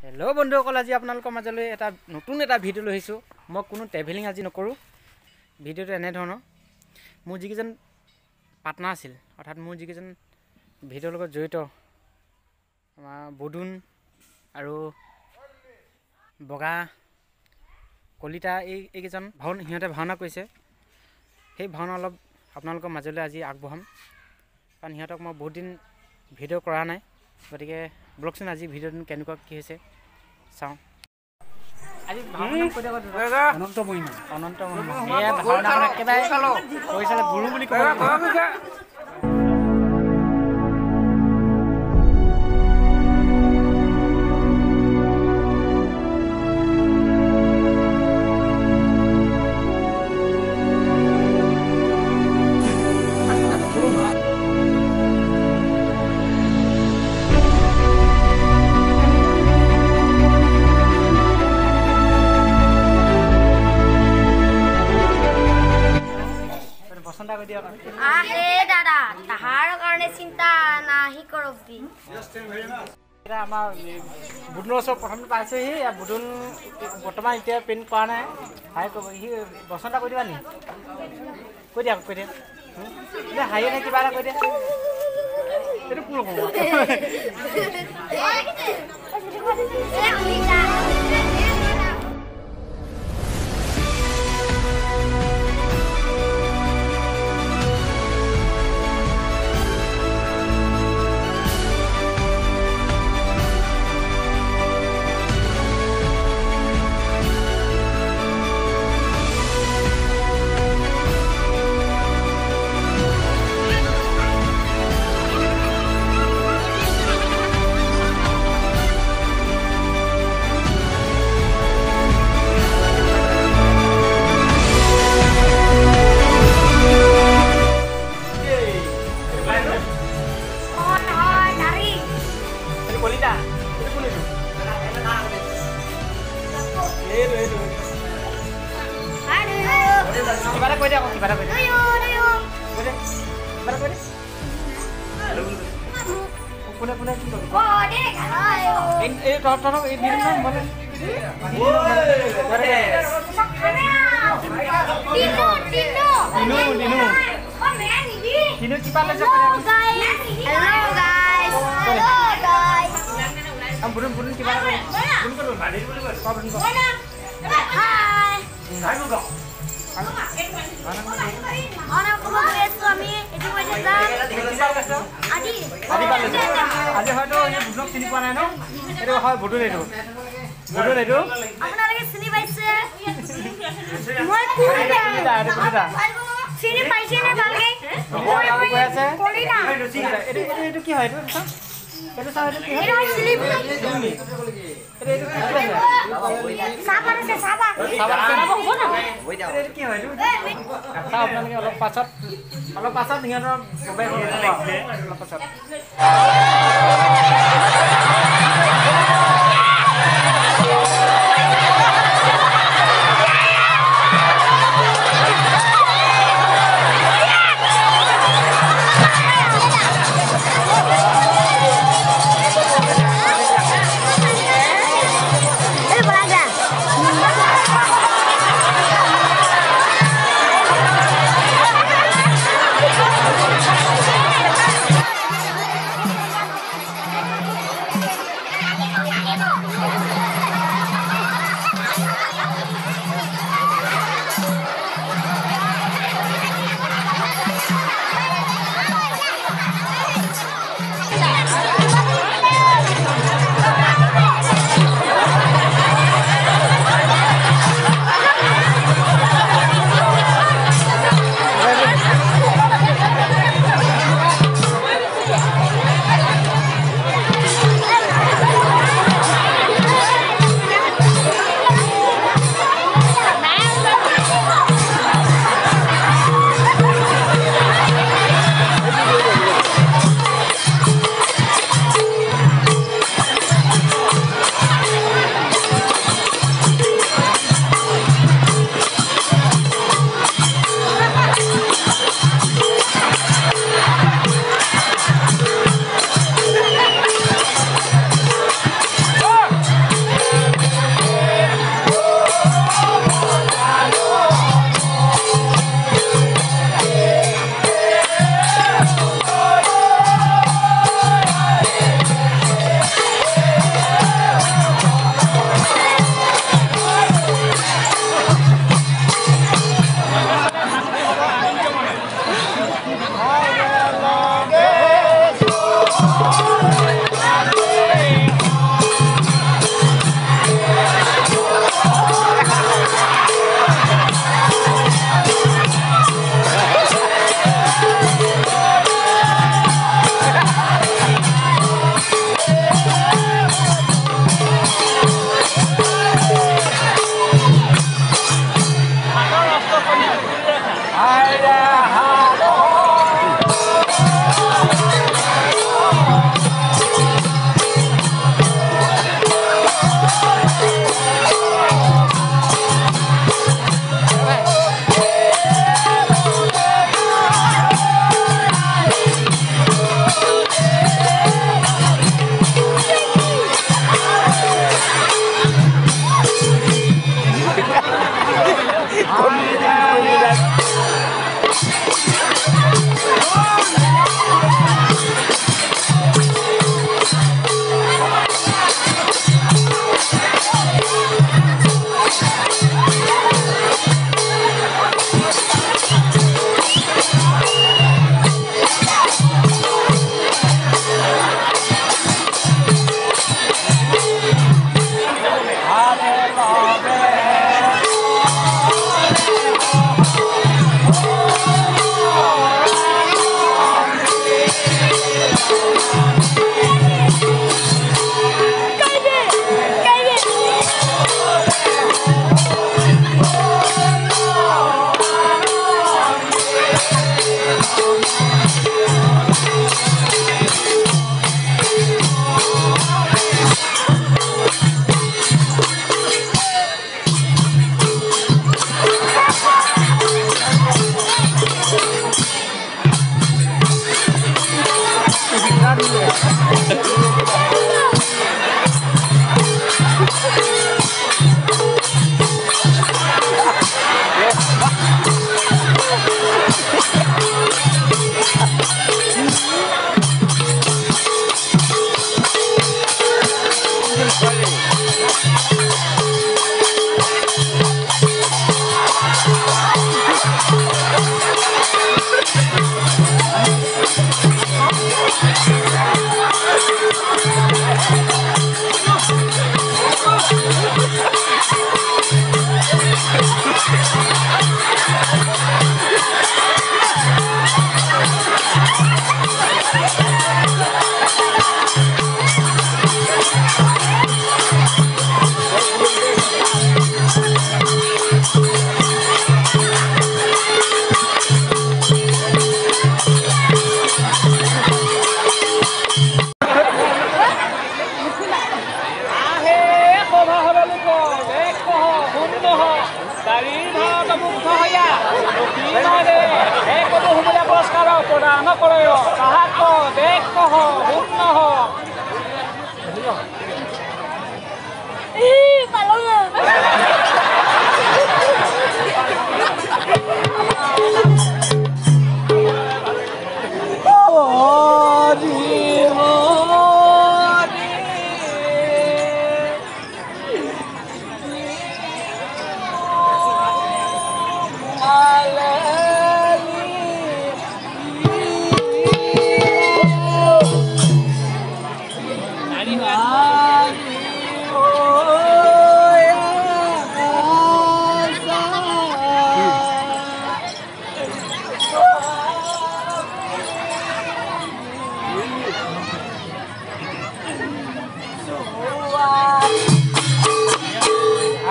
Hello' বন্ধুসকল, আজি আপোনালোকৰ মাজলৈ নতুন এটা ভিডিঅ' লৈ আহিছোঁ। মই কোনো ট্ৰেভেলিং আজি নকৰোঁ। ভিডিঅ'টো এনেধৰণৰ, মোৰ যিকেইজন পাৰ্টনাৰ আছিল, অৰ্থাৎ মোৰ যিকেইজন ভিডিঅ'ৰ লগত জড়িত, আমাৰ বুদুন আৰু বগা কলিতা, এইকেইজন সিহঁতে ভাওনা কৰিছে। সেই ভাওনা অলপ আপোনালোকৰ মাজলৈ আজি আগবঢ়াম, কাৰণ সিহঁতক মই বহুত দিন ভিডিঅ' কৰা নাই। গতিকে ব্লগচোন আজি ভিডিঅ'টো কেনেকুৱা কি হৈছে চাওঁ। আজি ভাওনা অনন্ত মহিমা এয়া ভাওনাখন একেবাৰে পৰিচালক গুৰু বুলি ক'ব লাগিব। দাদা তাহাৰ কাৰণে চিন্তা নাহি কৰবি। আমাৰ বুদুনৰ ওচৰত প্ৰথমে পাইছেহি। বুদুন বৰ্তমান এতিয়া পেইণ্ট কৰা নাই। হাই ক'ব সি বচন এটা কৈ দিবা নি? কৈ দিয়া হাঁহি নে কিবা এটা কৈ দিয়া। এইটো কোন হ'ব? আজি হয়তো বুদুনক চিনি পোৱা নাই ন? এইটো হয় বুদুন। এইটো আপোনালোকে চিনি পাইছে? চিনি পাইছে নে ভালকে? এইটো কি হয়? এইটো চাওঁ, এইটো কি হয়? আপোনালোকে অলপ পাছত সিহঁতৰ অলপ পাছত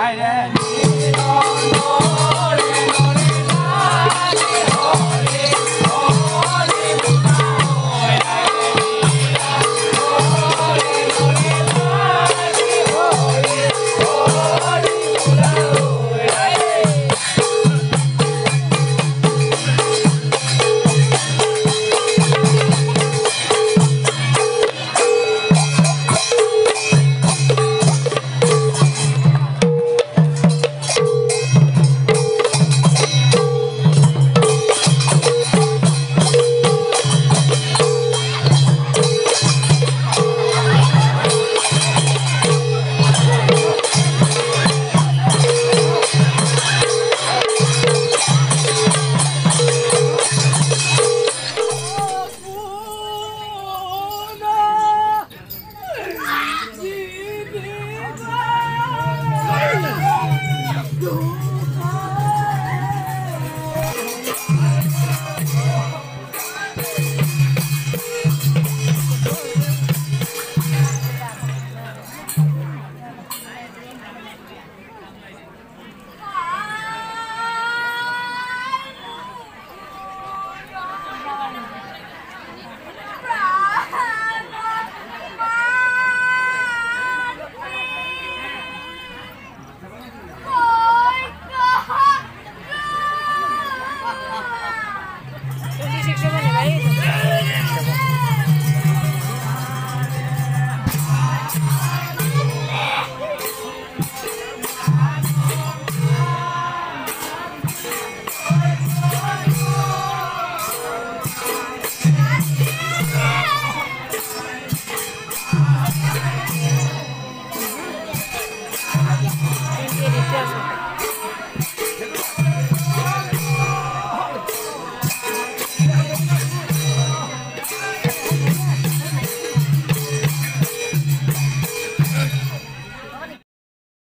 Hai,